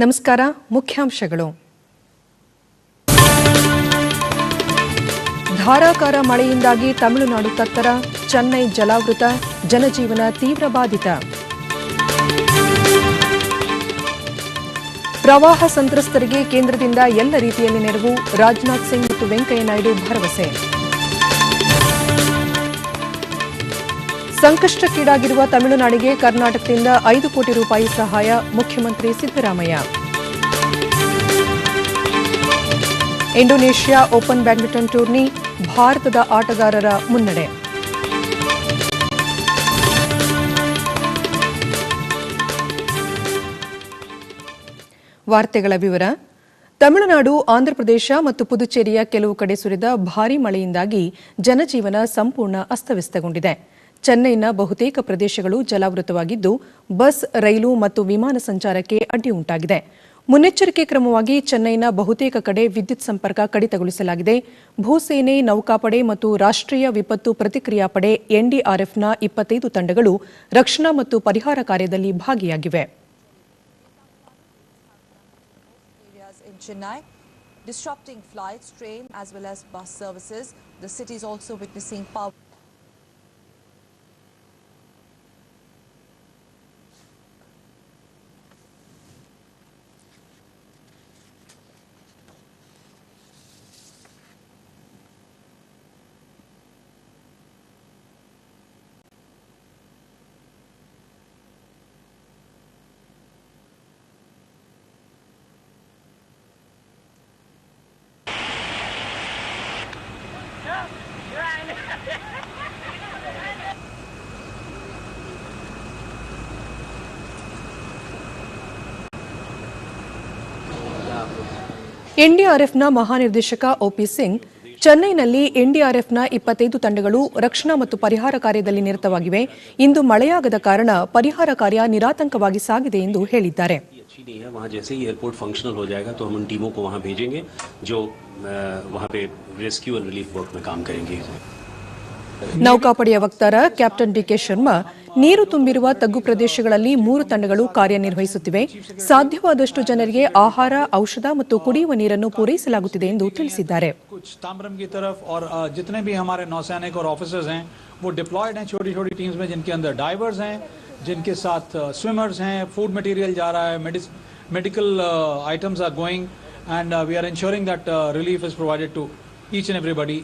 ನಮಸ್ಕಾರ. ಮುಖ್ಯಾಂಶಗಳು. ಧಾರಾಕಾರ ಮಳೆಯಿಂದಾಗಿ ತಮಿಳುನಾಡು ತತ್ತರ, ಚೆನ್ನೈ ಜಲಾವೃತ, ಜನಜೀವನ ತೀವ್ರ ಬಾಧಿತ. ಪ್ರವಾಹ ಸಂತ್ರಸ್ತರಿಗೆ ಕೇಂದ್ರದಿಂದ ಎಲ್ಲ ರೀತಿಯಲ್ಲಿ ನೆರವು, ರಾಜನಾಥ್ ಸಿಂಗ್ ಮತ್ತು ವೆಂಕಯ್ಯ ನಾಯ್ಡು ಭರವಸೆ. ಸಂಕಷ್ಟಕ್ಕೀಡಾಗಿರುವ ತಮಿಳುನಾಡಿಗೆ ಕರ್ನಾಟಕದಿಂದ 5 ಕೋಟಿ ರೂಪಾಯಿ ಸಹಾಯ, ಮುಖ್ಯಮಂತ್ರಿ Siddaramaiah. Indonesia open badminton tourney, ಭಾರತದ ಆಟಗಾರರ ಮುನ್ನಡೆ. ವಾರ್ತೆಗಳ ವಿವರ. ತಮಿಳುನಾಡು, ಆಂಧ್ರಪ್ರದೇಶ ಮತ್ತು ಪುದುಚೇರಿಯ ಕೆಲವು ಕಡೆ ಸುರಿದ ಭಾರೀ ಮಳೆಯಿಂದಾಗಿ ಜನಜೀವನ ಸಂಪೂರ್ಣ ಅಸ್ತವ್ಯಸ್ತಗೊಂಡಿದೆ. ಚೆನ್ನೈನ ಬಹುತೇಕ ಪ್ರದೇಶಗಳು ಜಲಾವೃತವಾಗಿದ್ದು, ಬಸ್, ರೈಲು ಮತ್ತು ವಿಮಾನ ಸಂಚಾರಕ್ಕೆ ಅಡ್ಡಿ ಉಂಟಾಗಿದೆ. ಮುನ್ನೆಚ್ಚರಿಕೆ ಕ್ರಮವಾಗಿ ಚೆನ್ನೈನ ಬಹುತೇಕ ಕಡೆ ವಿದ್ಯುತ್ ಸಂಪರ್ಕ ಕಡಿತಗೊಳಿಸಲಾಗಿದೆ. ಭೂಸೇನೆ, ನೌಕಾಪಡೆ ಮತ್ತು ರಾಷ್ಟ್ರೀಯ ವಿಪತ್ತು ಪ್ರತಿಕ್ರಿಯಾ ಪಡೆ ಎನ್ಡಿಆರ್ಎಫ್ನ 25 ತಂಡಗಳು ರಕ್ಷಣಾ ಮತ್ತು ಪರಿಹಾರ ಕಾರ್ಯದಲ್ಲಿ ಭಾಗಿಯಾಗಿವೆ. Chennai, disrupting flights, train as well as bus services. The city is also witnessing power. ಎನ್ಡಿಆರ್ಎಫ್ನ ಮಹಾನಿರ್ದೇಶಕ ಒಪಿ ಸಿಂಗ್, ಚೆನ್ನೈನಲ್ಲಿ ಎನ್ಡಿಆರ್ಎಫ್ನ 25 ತಂಡಗಳು ರಕ್ಷಣಾ ಮತ್ತು ಪರಿಹಾರ ಕಾರ್ಯದಲ್ಲಿ ನಿರತವಾಗಿವೆ. ಇಂದು ಮಳೆಯಾಗದ ಕಾರಣ ಪರಿಹಾರ ಕಾರ್ಯ ನಿರಾತಂಕವಾಗಿ ಸಾಗಿದೆ ಎಂದು ಹೇಳಿದ್ದಾರೆ. ನೌಕಾಪಡೆಯ ವಕ್ತಾರ ಕ್ಯಾಪ್ಟನ್ ಡಿಕೆ ಶರ್ಮಾ, ನೀರು ತುಂಬಿರುವ ತಗ್ಗು ಪ್ರದೇಶಗಳಲ್ಲಿ 3 ತಂಡಗಳು ಕಾರ್ಯನಿರ್ವಹಿಸುತ್ತಿವೆ. ಸಾಧ್ಯವಾದಷ್ಟು ಜನರಿಗೆ ಆಹಾರ, ಔಷಧ ಮತ್ತು ಕುಡಿಯುವ ನೀರನ್ನು ಪೂರೈಸಲಾಗುತ್ತಿದೆ ಎಂದು ತಿಳಿಸಿದ್ದಾರೆ. जिनके साथ स्विमर्स हैं, फूड मटेरियल जा रहा है, medical items are going and we are ensuring that relief is provided to each and everybody.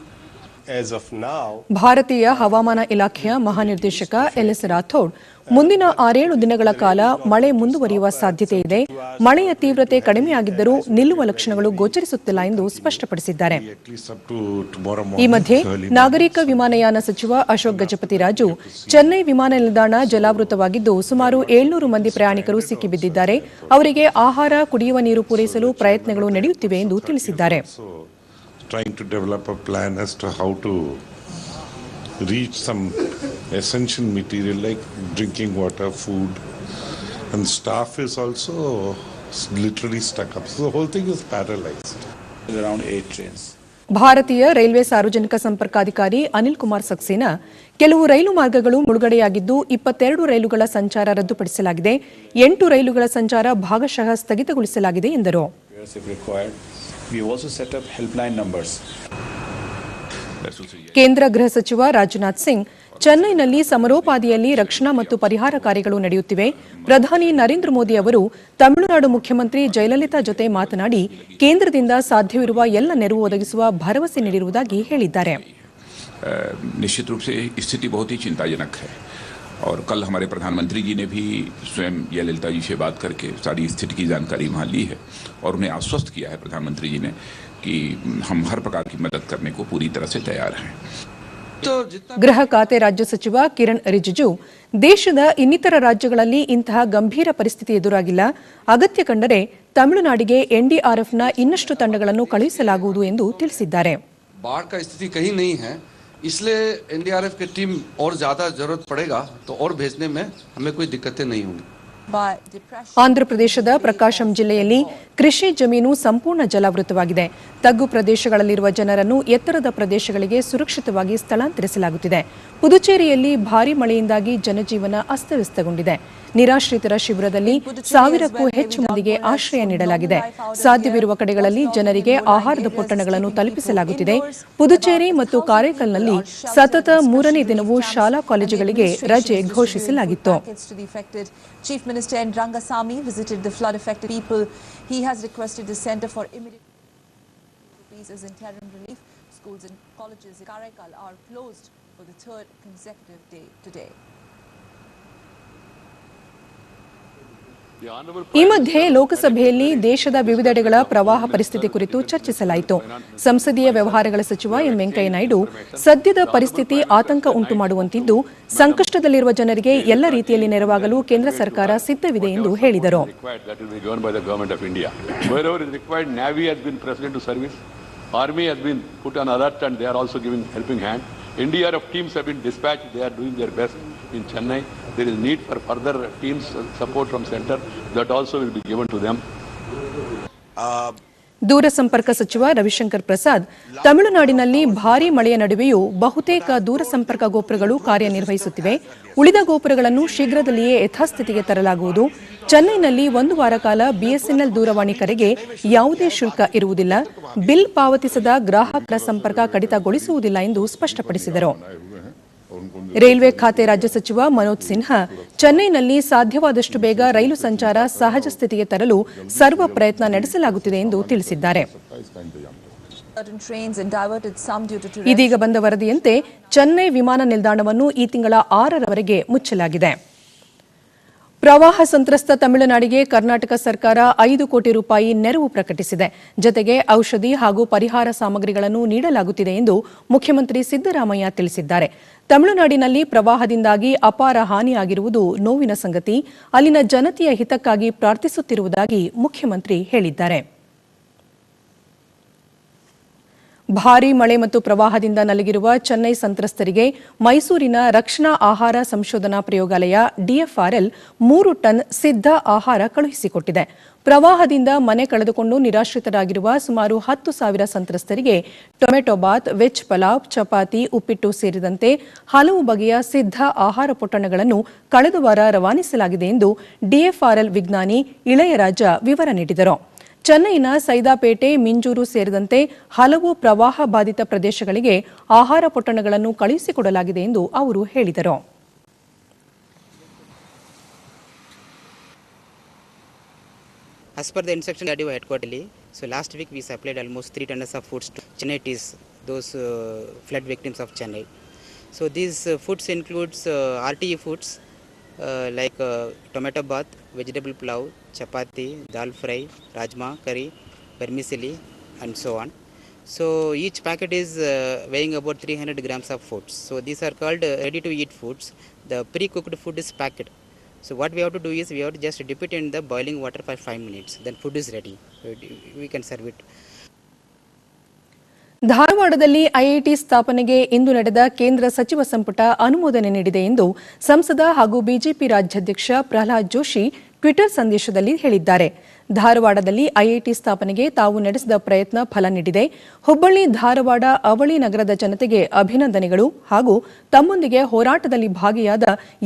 As of now, ಭಾರತೀಯ ಹವಾಮಾನ ಇಲಾಖೆಯ ಮಹಾನಿರ್ದೇಶಕ ಎಲ್ಎಸ್ ರಾಥೋಡ್, ಮುಂದಿನ 6-7 ದಿನಗಳ ಕಾಲ ಮಳೆ ಮುಂದುವರಿಯುವ ಸಾಧ್ಯತೆ ಇದೆ. ಮಳೆಯ ತೀವ್ರತೆ ಕಡಿಮೆಯಾಗಿದ್ದರೂ ನಿಲ್ಲುವ ಲಕ್ಷಣಗಳು ಗೋಚರಿಸುತ್ತಿಲ್ಲ ಎಂದು ಸ್ಪಷ್ಟಪಡಿಸಿದ್ದಾರೆ. ಈ ಮಧ್ಯೆ ನಾಗರಿಕ ವಿಮಾನಯಾನ ಸಚಿವ ಅಶೋಕ್ ಗಜಪತಿ ರಾಜು, ಚೆನ್ನೈ ವಿಮಾನ ನಿಲ್ದಾಣ ಜಲಾವೃತವಾಗಿದ್ದು ಸುಮಾರು 700 ಮಂದಿ ಪ್ರಯಾಣಿಕರು ಸಿಕ್ಕಿಬಿದ್ದಿದ್ದಾರೆ. ಅವರಿಗೆ ಆಹಾರ, ಕುಡಿಯುವ ನೀರು ಪೂರೈಸಲು ಪ್ರಯತ್ನಗಳು ನಡೆಯುತ್ತಿವೆ ಎಂದು ತಿಳಿಸಿದ್ದಾರೆ. Trying to develop a plan as to how to reach some essential material like drinking water, food, and staff is also literally stuck up. So the whole thing is paralyzed. Around 8 trains. ಭಾರತೀಯ railway ಸಾರ್ವಜನಿಕ ಸಂಪರ್ಕಾಧಿಕಾರಿ ಅನಿಲ್ ಕುಮಾರ್ ಸಕ್ಸೇನಾ, ಕೆಲವು ರೈಲು ಮಾರ್ಗಗಳು ಮುಳುಗಡೆಯಾಗಿದ್ದು 22 ರೈಲುಗಳ ಸಂಚಾರ ರದ್ದುಪಡಿಸಲಾಗಿದೆ. 8 ರೈಲುಗಳ ಸಂಚಾರ ಭಾಗಶಃ ಸ್ಥಗಿತಗೊಳಿಸಲಾಗಿದೆ ಎಂದರು. We also set up helpline numbers. ಕೇಂದ್ರ ಗೃಹ ಸಚಿವ ರಾಜನಾಥ್ ಸಿಂಗ್, ಚೆನ್ನೈನಲ್ಲಿ ಸಮರೋಪಾದಿಯಲ್ಲಿ ರಕ್ಷಣಾ ಮತ್ತು ಪರಿಹಾರ ಕಾರ್ಯಗಳು ನಡೆಯುತ್ತಿವೆ. ಪ್ರಧಾನಿ ನರೇಂದ್ರ ಮೋದಿ ಅವರು ತಮಿಳುನಾಡು ಮುಖ್ಯಮಂತ್ರಿ ಜಯಲಲಿತಾ ಜೊತೆ ಮಾತನಾಡಿ ಕೇಂದ್ರದಿಂದ ಸಾಧ್ಯವಿರುವ ಎಲ್ಲ ನೆರವು ಒದಗಿಸುವ ಭರವಸೆ ನೀಡಿರುವುದಾಗಿ ಹೇಳಿದ್ದಾರೆ. निश्चित रूप से स्थिति बहुत ही चिंताजनक है और कल हमारे प्रधानमंत्री जी ने भी स्वयं जयललिता जी से बात करके सारी स्थिति की जानकारी वहाँ ली है और उन्हें आश्वस्त किया है प्रधानमंत्री जी ने कि हम हर प्रकार की मदद करने को पूरी तरह से तैयार हैं. ಗೃಹ ಖಾತೆ ರಾಜ್ಯ ಸಚಿವ ಕಿರಣ್ ರಿಜಿಜು, ದೇಶದ ಇನ್ನಿತರ ರಾಜ್ಯಗಳಲ್ಲಿ ಇಂತಹ ಗಂಭೀರ ಪರಿಸ್ಥಿತಿ ಎದುರಾಗಿಲ್ಲ. ಅಗತ್ಯ ಕಂಡರೆ ತಮಿಳುನಾಡಿಗೆ ಎನ್ಡಿಆರ್ಎಫ್ನ ಇನ್ನಷ್ಟು ತಂಡಗಳನ್ನು ಕಳುಹಿಸಲಾಗುವುದು ಎಂದು ತಿಳಿಸಿದ್ದಾರೆ. बाढ़ का स्थिति कहीं नहीं है, इसलिए एनडीआरएफ की टीम और ज़्यादा ज़रूरत पड़ेगा तो और भेजने में हमें कोई दिक्कतें नहीं होंगी. by depression. ಆಂಧ್ರಪ್ರದೇಶದ ಪ್ರಕಾಶಂ ಜಿಲ್ಲೆಯಲ್ಲಿ ಕೃಷಿ ಜಮೀನು ಸಂಪೂರ್ಣ ಜಲಾವೃತವಾಗಿದೆ. ತಗ್ಗು ಪ್ರದೇಶಗಳಲ್ಲಿರುವ ಜನರನ್ನು ಎತ್ತರದ ಪ್ರದೇಶಗಳಿಗೆ ಸುರಕ್ಷಿತವಾಗಿ ಸ್ಥಳಾಂತರಿಸಲಾಗುತ್ತಿದೆ. ಪುದುಚೇರಿಯಲ್ಲಿ ಭಾರೀ ಮಳೆಯಿಂದಾಗಿ ಜನಜೀವನ ಅಸ್ತವ್ಯಸ್ತಗೊಂಡಿದೆ. ನಿರಾಶ್ರಿತರ ಶಿಬಿರದಲ್ಲಿ 1000ಕ್ಕೂ ಹೆಚ್ಚು ಮಂದಿಗೆ ಆಶ್ರಯ ನೀಡಲಾಗಿದೆ. ಸಾಧ್ಯವಿರುವ ಕಡೆಗಳಲ್ಲಿ ಜನರಿಗೆ ಆಹಾರದ ಪೊಟ್ಟಣಗಳನ್ನು ತಲುಪಿಸಲಾಗುತ್ತಿದೆ. ಪುದುಚೇರಿ ಮತ್ತು ಕಾರೈಕಲ್ನಲ್ಲಿ ಸತತ 3ನೇ ದಿನವೂ ಶಾಲಾ ಕಾಲೇಜುಗಳಿಗೆ ರಜೆ ಘೋಷಿಸಲಾಗಿತ್ತು. Chief Minister N. Rangasamy visited the flood-affected people. He has requested the Centre for Immediate Rupees as interim relief. Schools and colleges in Karaikal are closed for the third consecutive day today. ಈ ಮಧ್ಯೆ ಲೋಕಸಭೆಯಲ್ಲಿ ದೇಶದ ವಿವಿಧೆಡೆಗಳ ಪ್ರವಾಹ ಪರಿಸ್ಥಿತಿ ಕುರಿತು ಚರ್ಚಿಸಲಾಯಿತು. ಸಂಸದೀಯ ವ್ಯವಹಾರಗಳ ಸಚಿವ ಎಂ ವೆಂಕಯ್ಯನಾಯ್ಡು ಸದ್ಯದ ಪರಿಸ್ಥಿತಿ ಆತಂಕ ಉಂಟುಮಾಡುವಂತಿದ್ದು, ಸಂಕಷ್ಟದಲ್ಲಿರುವ ಜನರಿಗೆ ಎಲ್ಲ ರೀತಿಯಲ್ಲಿ ನೆರವಾಗಲು ಕೇಂದ್ರ ಸರ್ಕಾರ ಸಿದ್ಧವಿದೆ ಎಂದು ಹೇಳಿದರು. Army has been put on alert and they are also giving helping hand. NDRF teams have been dispatched. They are doing their best in Chennai. There is need for further teams support from center. That also will be given to them. ದೂರಸಂಪರ್ಕ ಸಚಿವ ರವಿಶಂಕರ್ ಪ್ರಸಾದ್, ತಮಿಳುನಾಡಿನಲ್ಲಿ ಭಾರೀ ಮಳೆಯ ನಡುವೆಯೂ ಬಹುತೇಕ ದೂರಸಂಪರ್ಕ ಗೋಪುರಗಳು ಕಾರ್ಯನಿರ್ವಹಿಸುತ್ತಿವೆ. ಉಳಿದ ಗೋಪುರಗಳನ್ನು ಶೀಘ್ರದಲ್ಲಿಯೇ ಯಥಾಸ್ಥಿತಿಗೆ ತರಲಾಗುವುದು. ಚೆನ್ನೈನಲ್ಲಿ 1 ವಾರ ಕಾಲ ಬಿಎಸ್ಎನ್ಎಲ್ ದೂರವಾಣಿ ಕರೆಗೆ ಯಾವುದೇ ಶುಲ್ಕ ಇರುವುದಿಲ್ಲ. ಬಿಲ್ ಪಾವತಿಸದ ಗ್ರಾಹಕರ ಸಂಪರ್ಕ ಕಡಿತಗೊಳಿಸುವುದಿಲ್ಲ ಎಂದು ಸ್ಪಷ್ಟಪಡಿಸಿದರು. ರೈಲ್ವೆ ಖಾತೆ ರಾಜ್ಯ ಸಚಿವ ಮನೋಜ್ ಸಿನ್ಹಾ, ಚೆನ್ನೈನಲ್ಲಿ ಸಾಧ್ಯವಾದಷ್ಟು ಬೇಗ ರೈಲು ಸಂಚಾರ ಸಹಜ ಸ್ಥಿತಿಗೆ ತರಲು ಸರ್ವ ಪ್ರಯತ್ನ ನಡೆಸಲಾಗುತ್ತಿದೆ ಎಂದು ತಿಳಿಸಿದ್ದಾರೆ. ಇದೀಗ ಬಂದ ವರದಿಯಂತೆ ಚೆನ್ನೈ ವಿಮಾನ ನಿಲ್ದಾಣವನ್ನು ಈ ತಿಂಗಳ 6ರವರೆಗೆ ಮುಚ್ಚಲಾಗಿದೆ. ಪ್ರವಾಹ ಸಂತ್ರಸ್ತ ತಮಿಳುನಾಡಿಗೆ ಕರ್ನಾಟಕ ಸರ್ಕಾರ 5 ಕೋಟಿ ರೂಪಾಯಿ ನೆರವು ಪ್ರಕಟಿಸಿದೆ. ಜತೆಗೆ ಔಷಧಿ ಹಾಗೂ ಪರಿಹಾರ ಸಾಮಗ್ರಿಗಳನ್ನು ನೀಡಲಾಗುತ್ತಿದೆ ಎಂದು ಮುಖ್ಯಮಂತ್ರಿ ಸಿದ್ದರಾಮಯ್ಯ ತಿಳಿಸಿದ್ದಾರೆ. ತಮಿಳುನಾಡಿನಲ್ಲಿ ಪ್ರವಾಹದಿಂದಾಗಿ ಅಪಾರ ಹಾನಿಯಾಗಿರುವುದು ನೋವಿನ ಸಂಗತಿ. ಅಲ್ಲಿನ ಜನತೆಯ ಹಿತಕ್ಕಾಗಿ ಪ್ರಾರ್ಥಿಸುತ್ತಿರುವುದಾಗಿ ಮುಖ್ಯಮಂತ್ರಿ ಹೇಳಿದ್ದಾರೆ. ಭಾರೀ ಮಳೆ ಮತ್ತು ಪ್ರವಾಹದಿಂದ ನಲುಗಿರುವ ಚೆನ್ನೈ ಸಂತ್ರಸ್ತರಿಗೆ ಮೈಸೂರಿನ ರಕ್ಷಣಾ ಆಹಾರ ಸಂಶೋಧನಾ ಪ್ರಯೋಗಾಲಯ ಡಿಎಫ್ಆರ್ಎಲ್ 3 ಟನ್ ಸಿದ್ಧ ಆಹಾರ ಕಳುಹಿಸಿಕೊಟ್ಟಿದೆ. ಪ್ರವಾಹದಿಂದ ಮನೆ ಕಳೆದುಕೊಂಡು ನಿರಾಶ್ರಿತರಾಗಿರುವ ಸುಮಾರು 10,000 ಸಂತ್ರಸ್ತರಿಗೆ ಟೊಮೆಟೊ ಬಾತ್, ವೆಜ್ ಪಲಾವ್, ಚಪಾತಿ, ಉಪ್ಪಿಟ್ಟು ಸೇರಿದಂತೆ ಹಲವು ಬಗೆಯ ಸಿದ್ಧ ಆಹಾರ ಪೊಟ್ಟಣಗಳನ್ನು ಕಳೆದ ವಾರ ರವಾನಿಸಲಾಗಿದೆ ಎಂದು ಡಿಎಫ್ಆರ್ಎಲ್ ವಿಜ್ಞಾನಿ ಇಳೆಯರಾಜ ವಿವರ ನೀಡಿದರು. ಚೆನ್ನೈನ ಸೈದಾಪೇಟೆ, ಮಿಂಜೂರು ಸೇರಿದಂತೆ ಹಲವು ಪ್ರವಾಹ ಬಾಧಿತ ಪ್ರದೇಶಗಳಿಗೆ ಆಹಾರ ಪೊಟ್ಟಣಗಳನ್ನು ಕಳುಹಿಸಿಕೊಡಲಾಗಿದೆ ಎಂದು ಅವರು ಹೇಳಿದರು. As per the instruction of headquarters, so last week we supplied almost 3 tons of foods to Chennaitis, those flood victims of Chennai. So these foods includes RTE foods like tomato bath, vegetable pulao, chapati, dal fry, rajma, curry, vermicelli and so on. So each packet is weighing about 300 grams of foods. So these are called ready to eat foods. The pre-cooked food is packed. So what we have to do is we have to just dip it in the boiling water for 5 minutes. Then food is ready. We can serve it. ಧಾರವಾಡದಲ್ಲಿ IIT ಸ್ಥಾಪನೆಗೆ ಇಂದು ನಡೆದ ಕೇಂದ್ರ ಸಚಿವ ಸಂಪುಟ ಅನುಮೋದನೆ ನೀಡಿದೆ ಎಂದು ಸಂಸದ ಹಾಗೂ ಬಿಜೆಪಿ ರಾಜ್ಯಾಧ್ಯಕ್ಷ ಪ್ರಹ್ಲಾದ್ ಜೋಶಿ ಟ್ವಿಟರ್ ಸಂದೇಶದಲ್ಲಿ ಹೇಳಿದ್ದಾರೆ. ಧಾರವಾಡದಲ್ಲಿ ಐಐಟಿ ಸ್ಥಾಪನೆಗೆ ತಾವು ನಡೆಸಿದ ಪ್ರಯತ್ನ ಫಲ ನೀಡಿದೆ. ಹುಬ್ಬಳ್ಳಿ, ಧಾರವಾಡ, ಅವಳಿ ನಗರದ ಜನತೆಗೆ ಅಭಿನಂದನೆಗಳು ಹಾಗೂ ತಮ್ಮೊಂದಿಗೆ ಹೋರಾಟದಲ್ಲಿ ಭಾಗಿಯಾದ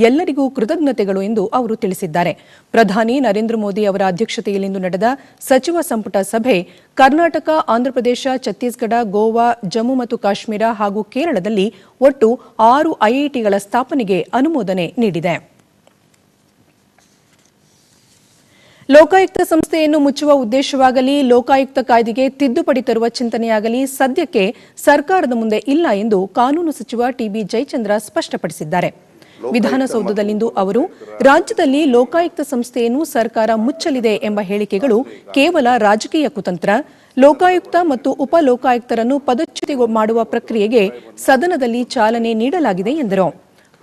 ಎಲ್ಲರಿಗೂ ಕೃತಜ್ಞತೆಗಳು ಎಂದು ಅವರು ತಿಳಿಸಿದ್ದಾರೆ. ಪ್ರಧಾನಿ ನರೇಂದ್ರ ಮೋದಿ ಅವರ ಅಧ್ಯಕ್ಷತೆಯಲ್ಲಿಂದು ನಡೆದ ಸಚಿವ ಸಂಪುಟ ಸಭೆ ಕರ್ನಾಟಕ, ಆಂಧ್ರಪ್ರದೇಶ, ಛತ್ತೀಸ್ಗಢ, ಗೋವಾ, ಜಮ್ಮು ಮತ್ತು ಕಾಶ್ಮೀರ ಹಾಗೂ ಕೇರಳದಲ್ಲಿ ಒಟ್ಟು 6 ಐಐಟಿಗಳ ಸ್ಥಾಪನೆಗೆ ಅನುಮೋದನೆ ನೀಡಿದೆ. ಲೋಕಾಯುಕ್ತ ಸಂಸ್ಥೆಯನ್ನು ಮುಚ್ಚುವ ಉದ್ದೇಶವಾಗಲಿ, ಲೋಕಾಯುಕ್ತ ಕಾಯ್ದೆಗೆ ತಿದ್ದುಪಡಿ ತರುವ ಚಿಂತನೆಯಾಗಲಿ ಸದ್ಯಕ್ಕೆ ಸರ್ಕಾರದ ಮುಂದೆ ಇಲ್ಲ ಎಂದು ಕಾನೂನು ಸಚಿವ ಟಿಬಿ ಜಯಚಂದ್ರ ಸ್ಪಷ್ಟಪಡಿಸಿದ್ದಾರೆ. ವಿಧಾನಸೌಧದಲ್ಲಿಂದು ಅವರು ರಾಜ್ಯದಲ್ಲಿ ಲೋಕಾಯುಕ್ತ ಸಂಸ್ಥೆಯನ್ನು ಸರ್ಕಾರ ಮುಚ್ಚಲಿದೆ ಎಂಬ ಹೇಳಿಕೆಗಳು ಕೇವಲ ರಾಜಕೀಯ ಕುತಂತ್ರ. ಲೋಕಾಯುಕ್ತ ಮತ್ತು ಉಪ ಲೋಕಾಯುಕ್ತರನ್ನು ಪದಚ್ಯುತಿ ಮಾಡುವ ಪ್ರಕ್ರಿಯೆಗೆ ಸದನದಲ್ಲಿ ಚಾಲನೆ ನೀಡಲಾಗಿದೆ ಎಂದರು.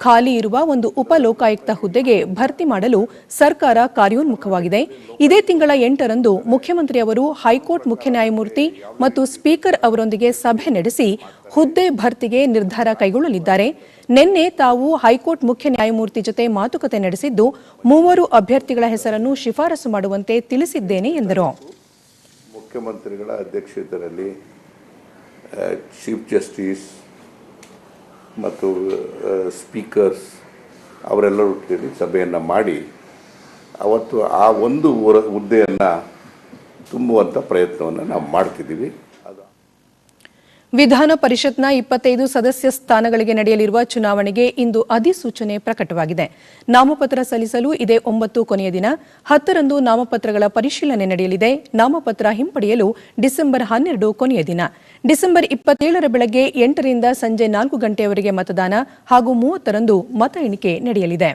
ಖಾಲಿ ಇರುವ ಒಂದು ಉಪ ಲೋಕಾಯುಕ್ತ ಹುದ್ದೆಗೆ ಭರ್ತಿ ಮಾಡಲು ಸರ್ಕಾರ ಕಾರ್ಯೋನ್ಮುಖವಾಗಿದೆ. ಇದೇ ತಿಂಗಳ 8ರಂದು ಮುಖ್ಯಮಂತ್ರಿ ಅವರು ಹೈಕೋರ್ಟ್ ಮುಖ್ಯ ನ್ಯಾಯಮೂರ್ತಿ ಮತ್ತು ಸ್ಪೀಕರ್ ಅವರೊಂದಿಗೆ ಸಭೆ ನಡೆಸಿ ಹುದ್ದೆ ಭರ್ತಿಗೆ ನಿರ್ಧಾರ ಕೈಗೊಳ್ಳಲಿದ್ದಾರೆ. ನಿನ್ನೆ ತಾವು ಹೈಕೋರ್ಟ್ ಮುಖ್ಯ ನ್ಯಾಯಮೂರ್ತಿ ಜೊತೆ ಮಾತುಕತೆ ನಡೆಸಿದ್ದು 3 ಅಭ್ಯರ್ಥಿಗಳ ಹೆಸರನ್ನು ಶಿಫಾರಸು ಮಾಡುವಂತೆ ತಿಳಿಸಿದ್ದೇನೆ ಎಂದರು. ಮುಖ್ಯಮಂತ್ರಿಗಳ ಅಧ್ಯಕ್ಷತೆಯಲ್ಲಿ ಚೀಫ್ ಜಸ್ಟಿಸ್ ಮತ್ತು ಸ್ಪೀಕರ್ಸ್ ಅವರೆಲ್ಲರೂ ಸೇರಿ ಸಭೆಯನ್ನು ಮಾಡಿ ಅವತ್ತು ಆ ಒಂದು ಹುದ್ದೆಯನ್ನು ತುಂಬುವಂಥ ಪ್ರಯತ್ನವನ್ನು ನಾವು ಮಾಡ್ತಿದ್ದೀವಿ. ವಿಧಾನ ಪರಿಷತ್ನ 25 ಸದಸ್ಯ ಸ್ಥಾನಗಳಿಗೆ ನಡೆಯಲಿರುವ ಚುನಾವಣೆಗೆ ಇಂದು ಅಧಿಸೂಚನೆ ಪ್ರಕಟವಾಗಿದೆ. ನಾಮಪತ್ರ ಸಲ್ಲಿಸಲು ಇದೇ 9 ಕೊನೆಯ ದಿನ. 10ರಂದು ನಾಮಪತ್ರಗಳ ಪರಿಶೀಲನೆ ನಡೆಯಲಿದೆ. ನಾಮಪತ್ರ ಹಿಂಪಡೆಯಲು ಡಿಸೆಂಬರ್ 12 ಕೊನೆಯ ದಿನ. ಡಿಸೆಂಬರ್ 27ರ ಬೆಳಗ್ಗೆ 8ರಿಂದ ಸಂಜೆ 4 ಗಂಟೆಯವರೆಗೆ ಮತದಾನ ಹಾಗೂ 30ರಂದು ಮತ ಎಣಿಕೆ ನಡೆಯಲಿದೆ.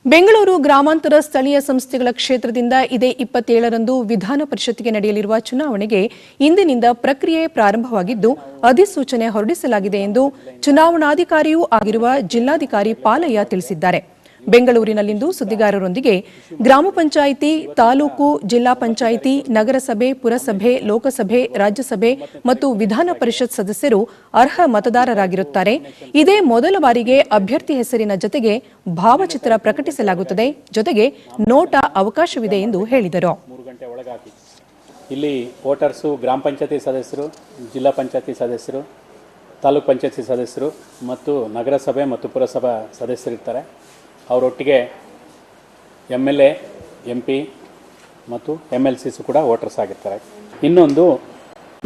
ಬೆಂಗಳೂರು ಗ್ರಾಮಾಂತರ ಸ್ಥಳೀಯ ಸಂಸ್ಥೆಗಳ ಕ್ಷೇತ್ರದಿಂದ ಇದೇ 27ರಂದು ವಿಧಾನ ಪರಿಷತ್ಗೆ ನಡೆಯಲಿರುವ ಚುನಾವಣೆಗೆ ಇಂದಿನಿಂದ ಪ್ರಕ್ರಿಯೆ ಪ್ರಾರಂಭವಾಗಿದ್ದು ಅಧಿಸೂಚನೆ ಹೊರಡಿಸಲಾಗಿದೆ ಎಂದು ಚುನಾವಣಾಧಿಕಾರಿಯೂ ಆಗಿರುವ ಜಿಲ್ಲಾಧಿಕಾರಿ ಪಾಲಯ್ಯ ತಿಳಿಸಿದ್ದಾರೆ. ಬೆಂಗಳೂರಿನಲ್ಲಿಂದು ಸುದ್ದಿಗಾರರೊಂದಿಗೆ ಗ್ರಾಮ ಪಂಚಾಯಿತಿ, ತಾಲೂಕು, ಜಿಲ್ಲಾ ಪಂಚಾಯಿತಿ, ನಗರಸಭೆ, ಪುರಸಭೆ, ಲೋಕಸಭೆ, ರಾಜ್ಯಸಭೆ ಮತ್ತು ವಿಧಾನ ಪರಿಷತ್ ಸದಸ್ಯರು ಅರ್ಹ ಮತದಾರರಾಗಿರುತ್ತಾರೆ. ಇದೇ ಮೊದಲ ಬಾರಿಗೆ ಅಭ್ಯರ್ಥಿ ಹೆಸರಿನ ಜೊತೆಗೆ ಭಾವಚಿತ್ರ ಪ್ರಕಟಿಸಲಾಗುತ್ತದೆ. ಜೊತೆಗೆ ನೋಟ ಅವಕಾಶವಿದೆ ಎಂದು ಹೇಳಿದರು. ಇಲ್ಲಿ ವೋಟರ್ಸು ಗ್ರಾಮ ಪಂಚಾಯತಿ ಸದಸ್ಯರು, ಜಿಲ್ಲಾ ಪಂಚಾಯತಿ ಸದಸ್ಯರು, ತಾಲೂಕು ಪಂಚಾಯತಿ ಸದಸ್ಯರು ಮತ್ತು ನಗರಸಭೆ ಮತ್ತು ಪುರಸಭಾ ಸದಸ್ಯರಿರ್ತಾರೆ. ಅವರೊಟ್ಟಿಗೆ MLA, MP ಮತ್ತು MLCs ಕೂಡ ವೋಟರ್ಸ್ ಆಗಿರ್ತಾರೆ. ಇನ್ನೊಂದು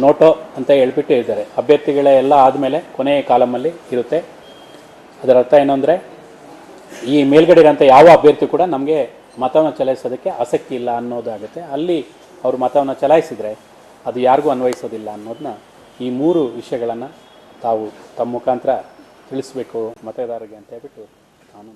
ನೋಟೋ ಅಂತ ಹೇಳ್ಬಿಟ್ಟು ಇದ್ದಾರೆ. ಅಭ್ಯರ್ಥಿಗಳ ಎಲ್ಲ ಆದಮೇಲೆ ಕೊನೆಯ ಕಾಲಮಲ್ಲಿ ಇರುತ್ತೆ. ಅದರ ಅರ್ಥ ಏನು ಅಂದರೆ ಈ ಮೇಲ್ಗಡೆ ಇರೋಂಥ ಯಾವ ಅಭ್ಯರ್ಥಿ ಕೂಡ ನಮಗೆ ಮತವನ್ನು ಚಲಾಯಿಸೋದಕ್ಕೆ ಆಸಕ್ತಿ ಇಲ್ಲ ಅನ್ನೋದಾಗುತ್ತೆ. ಅಲ್ಲಿ ಅವರು ಮತವನ್ನು ಚಲಾಯಿಸಿದರೆ ಅದು ಯಾರಿಗೂ ಅನ್ವಯಿಸೋದಿಲ್ಲ ಅನ್ನೋದನ್ನ ಈ 3 ವಿಷಯಗಳನ್ನು ತಾವು ತಮ್ಮ ಮುಖಾಂತರ ತಿಳಿಸಬೇಕು ಮತದಾರರಿಗೆ ಅಂತ ಹೇಳ್ಬಿಟ್ಟು ನಾನು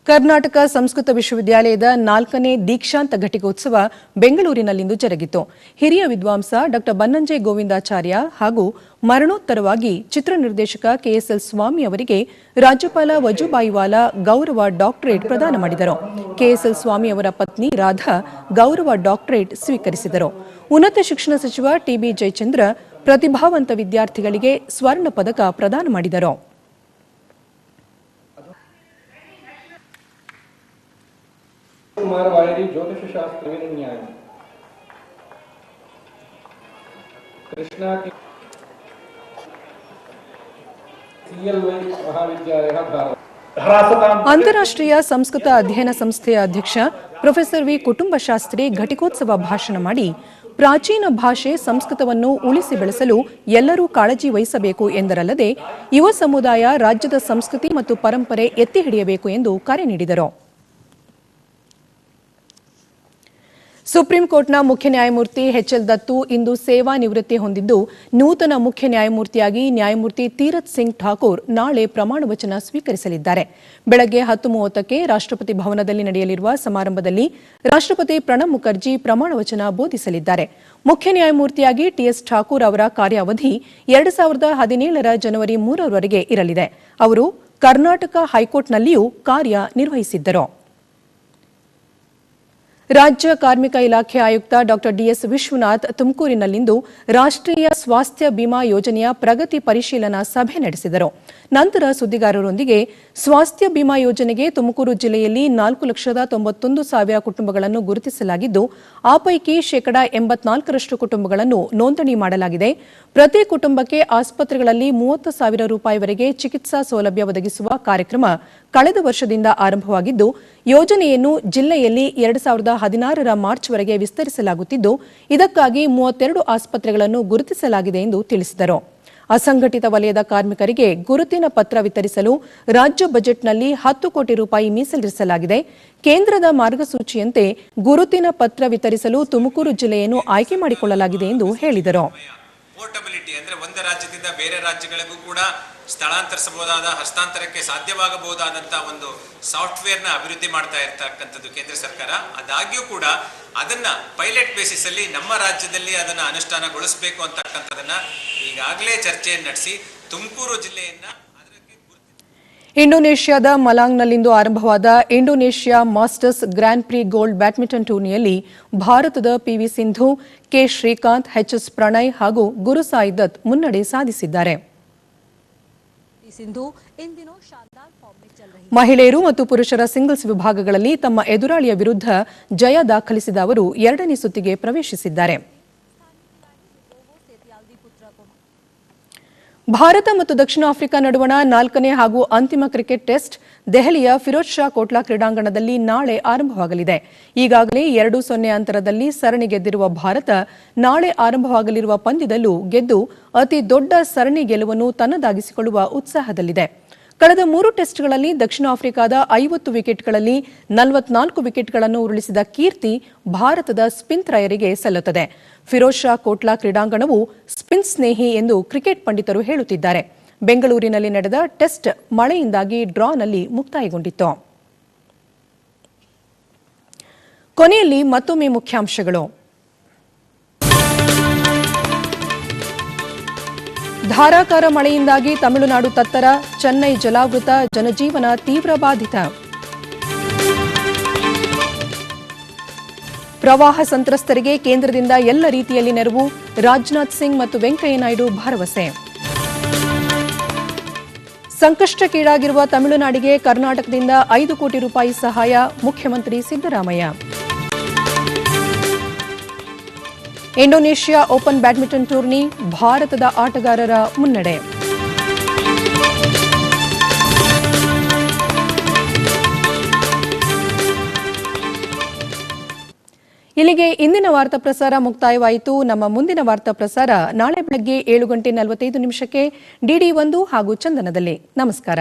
ಕರ್ನಾಟಕ ಸಂಸ್ಕೃತ ವಿಶ್ವವಿದ್ಯಾಲಯದ 4ನೇ ದೀಕ್ಷಾಂತ ಘಟಿಕೋತ್ಸವ ಬೆಂಗಳೂರಿನಲ್ಲಿಂದು ಜರುಗಿತು. ಹಿರಿಯ ವಿದ್ವಾಂಸ ಡಾ ಬನ್ನಂಜೆ ಗೋವಿಂದಾಚಾರ್ಯ ಹಾಗೂ ಮರಣೋತ್ತರವಾಗಿ ಚಿತ್ರ ನಿರ್ದೇಶಕ KSL ಸ್ವಾಮಿ ಅವರಿಗೆ ರಾಜ್ಯಪಾಲ ವಜುಭಾಯಿ ವಾಲಾ ಗೌರವ ಡಾಕ್ಟರೇಟ್ ಪ್ರದಾನ ಮಾಡಿದರು. KSL ಸ್ವಾಮಿ ಅವರ ಪತ್ನಿ ರಾಧಾ ಗೌರವ ಡಾಕ್ಟರೇಟ್ ಸ್ವೀಕರಿಸಿದರು. ಉನ್ನತ ಶಿಕ್ಷಣ ಸಚಿವ TB ಜಯಚಂದ್ರ ಪ್ರತಿಭಾವಂತ ವಿದ್ಯಾರ್ಥಿಗಳಿಗೆ ಸ್ವರ್ಣ ಪದಕ ಪ್ರದಾನ ಮಾಡಿದರು. ज्योतिष शास्त्र न्याय कृष्णा की महाविद्यालय ಅಂತಾರಾಷ್ಟ್ರೀಯ ಸಂಸ್ಕೃತ ಅಧ್ಯಯನ ಸಂಸ್ಥೆಯ ಅಧ್ಯಕ್ಷ ಪ್ರೊಫೆಸರ್ ವಿ ಕುಟುಂಬಶಾಸ್ತ್ರಿ ಘಟಿಕೋತ್ಸವ ಭಾಷಣ ಮಾಡಿ ಪ್ರಾಚೀನ ಭಾಷೆ ಸಂಸ್ಕೃತವನ್ನು ಉಳಿಸಿ ಬೆಳೆಸಲು ಎಲ್ಲರೂ ಕಾಳಜಿ ವಹಿಸಬೇಕು ಎಂದರಲ್ಲದೆ ಯುವ ಸಮುದಾಯ ರಾಜ್ಯದ ಸಂಸ್ಕೃತಿ ಮತ್ತು ಪರಂಪರೆ ಎತ್ತಿ ಹಿಡಿಯಬೇಕು ಎಂದು ಕರೆ ನೀಡಿದರು. ಸುಪ್ರೀಂ ಕೋರ್ಟ್ನ ಮುಖ್ಯ ನ್ಯಾಯಮೂರ್ತಿ HL ದತ್ತು ಇಂದು ಸೇವಾ ನಿವೃತ್ತಿ ಹೊಂದಿದ್ದು ನೂತನ ಮುಖ್ಯ ನ್ಯಾಯಮೂರ್ತಿಯಾಗಿ ನ್ಯಾಯಮೂರ್ತಿ ತೀರತ್ ಸಿಂಗ್ ಠಾಕೂರ್ ನಾಳೆ ಪ್ರಮಾಣ ವಚನ ಸ್ವೀಕರಿಸಲಿದ್ದಾರೆ. ಬೆಳಗ್ಗೆ 10:30ಕ್ಕೆ ರಾಷ್ಟ್ರಪತಿ ಭವನದಲ್ಲಿ ನಡೆಯಲಿರುವ ಸಮಾರಂಭದಲ್ಲಿ ರಾಷ್ಟ್ರಪತಿ ಪ್ರಣಬ್ ಮುಖರ್ಜಿ ಪ್ರಮಾಣ ವಚನ ಬೋಧಿಸಲಿದ್ದಾರೆ. ಮುಖ್ಯ ನ್ಯಾಯಮೂರ್ತಿಯಾಗಿ TS ಠಾಕೂರ್ ಅವರ ಕಾರ್ಯಾವಧಿ 2017ರ ಜನವರಿ 3ರವರೆಗೆ ಇರಲಿದೆ. ಅವರು ಕರ್ನಾಟಕ ಹೈಕೋರ್ಟ್ನಲ್ಲಿಯೂ ಕಾರ್ಯ ನಿರ್ವಹಿಸಿದ್ದರು. ರಾಜ್ಯ ಕಾರ್ಮಿಕ ಇಲಾಖೆ ಆಯುಕ್ತ ಡಾ DS ವಿಶ್ವನಾಥ್ ತುಮಕೂರಿನಲ್ಲಿಂದು ರಾಷ್ಟ್ರೀಯ ಸ್ವಾಸ್ಥ್ಯ ಬಿಮಾ ಯೋಜನೆಯ ಪ್ರಗತಿ ಪರಿಶೀಲನಾ ಸಭೆ ನಡೆಸಿದರು. ನಂತರ ಸುದ್ದಿಗಾರರೊಂದಿಗೆ ಸ್ವಾಸ್ಥ್ಯ ಬಿಮಾ ಯೋಜನೆಗೆ ತುಮಕೂರು ಜಿಲ್ಲೆಯಲ್ಲಿ 4,91,000 ಕುಟುಂಬಗಳನ್ನು ಗುರುತಿಸಲಾಗಿದ್ದು ಆ ಪೈಕಿ 84% ಕುಟುಂಬಗಳನ್ನು ನೋಂದಣಿ ಮಾಡಲಾಗಿದೆ. ಪ್ರತಿ ಕುಟುಂಬಕ್ಕೆ ಆಸ್ಪತ್ರೆಗಳಲ್ಲಿ 30,000 ರೂಪಾಯಿವರೆಗೆ ಚಿಕಿತ್ಸಾ ಸೌಲಭ್ಯ ಒದಗಿಸುವ ಕಾರ್ಯಕ್ರಮ ಕಳೆದ ವರ್ಷದಿಂದ ಆರಂಭವಾಗಿದ್ದು ಯೋಜನೆಯನ್ನು ಜಿಲ್ಲೆಯಲ್ಲಿ 2016ರ ಮಾರ್ಚ್ವರೆಗೆ ವಿಸ್ತರಿಸಲಾಗುತ್ತಿದ್ದು ಇದಕ್ಕಾಗಿ 32 ಆಸ್ಪತ್ರೆಗಳನ್ನು ಗುರುತಿಸಲಾಗಿದೆ ಎಂದು ತಿಳಿಸಿದರು. ಅಸಂಘಟಿತ ವಲಯದ ಕಾರ್ಮಿಕರಿಗೆ ಗುರುತಿನ ಪತ್ರ ವಿತರಿಸಲು ರಾಜ್ಯ ಬಜೆಟ್ನಲ್ಲಿ 10 ಕೋಟಿ ರೂಪಾಯಿ ಮೀಸಲಿರಿಸಲಾಗಿದೆ. ಕೇಂದ್ರದ ಮಾರ್ಗಸೂಚಿಯಂತೆ ಗುರುತಿನ ಪತ್ರ ವಿತರಿಸಲು ತುಮಕೂರು ಜಿಲ್ಲೆಯನ್ನು ಆಯ್ಕೆ ಮಾಡಿಕೊಳ್ಳಲಾಗಿದೆ ಎಂದು ಹೇಳಿದರು. ಪೋರ್ಟಬಿಲಿಟಿ ಅಂದ್ರೆ ಒಂದು ರಾಜ್ಯದಿಂದ ಬೇರೆ ರಾಜ್ಯಗಳಿಗೂ ಕೂಡ ಸ್ಥಳಾಂತರಿಸಬಹುದಾದ ಹಸ್ತಾಂತರಕ್ಕೆ ಸಾಧ್ಯವಾಗಬಹುದಾದಂತ ಒಂದು ಸಾಫ್ಟ್ವೇರ್ನ ಅಭಿವೃದ್ಧಿ ಮಾಡ್ತಾ ಇರ್ತಕ್ಕಂಥದ್ದು ಕೇಂದ್ರ ಸರ್ಕಾರ. ಆದಾಗ್ಯೂ ಕೂಡ ಅದನ್ನ ಪೈಲಟ್ ಬೇಸಿಸ್ ಅಲ್ಲಿ ನಮ್ಮ ರಾಜ್ಯದಲ್ಲಿ ಅದನ್ನ ಅನುಷ್ಠಾನಗೊಳಿಸಬೇಕು ಅಂತಕ್ಕಂಥದನ್ನ ಈಗಾಗಲೇ ಚರ್ಚೆಯನ್ನು ನಡೆಸಿ ತುಮಕೂರು ಜಿಲ್ಲೆಯನ್ನ ಇಂಡೋನೇಷ್ಯಾದ ಮಲಾಂಗ್ನಲ್ಲಿಂದು ಆರಂಭವಾದ Indonesia masters Grand Prix Gold badminton ಟೂರ್ನಿಯಲ್ಲಿ ಭಾರತದ PV Sindhu, K Srikanth, HS Pranay ಹಾಗೂ ಗುರುಸಾಯಿ ದತ್ ಮುನ್ನಡೆ ಸಾಧಿಸಿದ್ದಾರೆ. सिंधु इन दिनों शानदार फॉर्म में चल रही ಮಹಿಳೆಯರು ಮತ್ತು ಪುರುಷರ ಸಿಂಗಲ್ಸ್ ವಿಭಾಗಗಳಲ್ಲಿ ತಮ್ಮ ಎದುರಾಳಿಯ ವಿರುದ್ಧ ಜಯ ದಾಖಲಿಸಿದ ಅವರು ಎರಡನೇ ಸುತ್ತಿಗೆ ಪ್ರವೇಶಿಸಿದ್ದಾರೆ. ಭಾರತ ಮತ್ತು ದಕ್ಷಿಣ ಆಫ್ರಿಕಾ ನಡುವಣ 4ನೇ ಹಾಗೂ ಅಂತಿಮ ಕ್ರಿಕೆಟ್ ಟೆಸ್ಟ್ ದೆಹಲಿಯ ಫಿರೋಜ್ ಶಾ ಕೋಟ್ಲಾ ಕ್ರೀಡಾಂಗಣದಲ್ಲಿ ನಾಳೆ ಆರಂಭವಾಗಲಿದೆ. ಈಗಾಗಲೇ 2-0 ಅಂತರದಲ್ಲಿ ಸರಣಿ ಗೆದ್ದಿರುವ ಭಾರತ ನಾಳೆ ಆರಂಭವಾಗಲಿರುವ ಪಂದ್ಯದಲ್ಲೂ ಗೆದ್ದು ಅತಿ ದೊಡ್ಡ ಸರಣಿ ಗೆಲುವನ್ನು ತನ್ನದಾಗಿಸಿಕೊಳ್ಳುವ ಉತ್ಸಾಹದಲ್ಲಿದೆ. ಕಳೆದ 3 ಟೆಸ್ಟ್ಗಳಲ್ಲಿ ದಕ್ಷಿಣ ಆಫ್ರಿಕಾದ 50 ವಿಕೆಟ್ಗಳಲ್ಲಿ 44 ವಿಕೆಟ್ಗಳನ್ನು ಉರುಳಿಸಿದ ಕೀರ್ತಿ ಭಾರತದ ಸ್ಪಿನ್ ತ್ರಯರಿಗೆ ಸಲ್ಲುತ್ತದೆ. ಫಿರೋಜ್ ಶಾ ಕೋಟ್ಲಾ ಕ್ರೀಡಾಂಗಣವು ಸ್ಪಿನ್ ಸ್ನೇಹಿ ಎಂದು ಕ್ರಿಕೆಟ್ ಪಂಡಿತರು ಹೇಳುತ್ತಿದ್ದಾರೆ. ಬೆಂಗಳೂರಿನಲ್ಲಿ ನಡೆದ ಟೆಸ್ಟ್ ಮಳೆಯಿಂದಾಗಿ ಡ್ರಾನಲ್ಲಿ ಮುಕ್ತಾಯಗೊಂಡಿತ್ತು. ಕೊನೆಯಲ್ಲಿ ಮತ್ತೊಮ್ಮೆ ಮುಖ್ಯಾಂಶಗಳು. ಧಾರಾಕಾರ ಮಳೆಯಿಂದಾಗಿ ತಮಿಳುನಾಡು ತತ್ತರ, ಚೆನ್ನೈ ಜಲಾವೃತ, ಜನಜೀವನ ತೀವ್ರ ಬಾಧಿತ. ಪ್ರವಾಹ ಸಂತ್ರಸ್ತರಿಗೆ ಕೇಂದ್ರದಿಂದ ಎಲ್ಲ ರೀತಿಯಲ್ಲಿ ನೆರವು, ರಾಜನಾಥ್ ಸಿಂಗ್ ಮತ್ತು ವೆಂಕಯ್ಯ ನಾಯ್ಡು ಭರವಸೆ. ಸಂಕಷ್ಟಕ್ಕೀಡಾಗಿರುವ ತಮಿಳುನಾಡಿಗೆ ಕರ್ನಾಟಕದಿಂದ 5 ಕೋಟಿ ರೂಪಾಯಿ ಸಹಾಯ, ಮುಖ್ಯಮಂತ್ರಿ Siddaramaiah. Indonesia open badminton tourney, ಭಾರತದ ಆಟಗಾರರ ಮುನ್ನಡೆ. ಇಲ್ಲಿಗೆ ಇಂದಿನ ವಾರ್ತಾ ಪ್ರಸಾರ ಮುಕ್ತಾಯವಾಯಿತು. ನಮ್ಮ ಮುಂದಿನ ವಾರ್ತಾ ಪ್ರಸಾರ ನಾಳೆ ಬೆಳಗ್ಗೆ 7:45 ಡಿಡಿ 1 ಹಾಗೂ ಚಂದನದಲ್ಲಿ. ನಮಸ್ಕಾರ.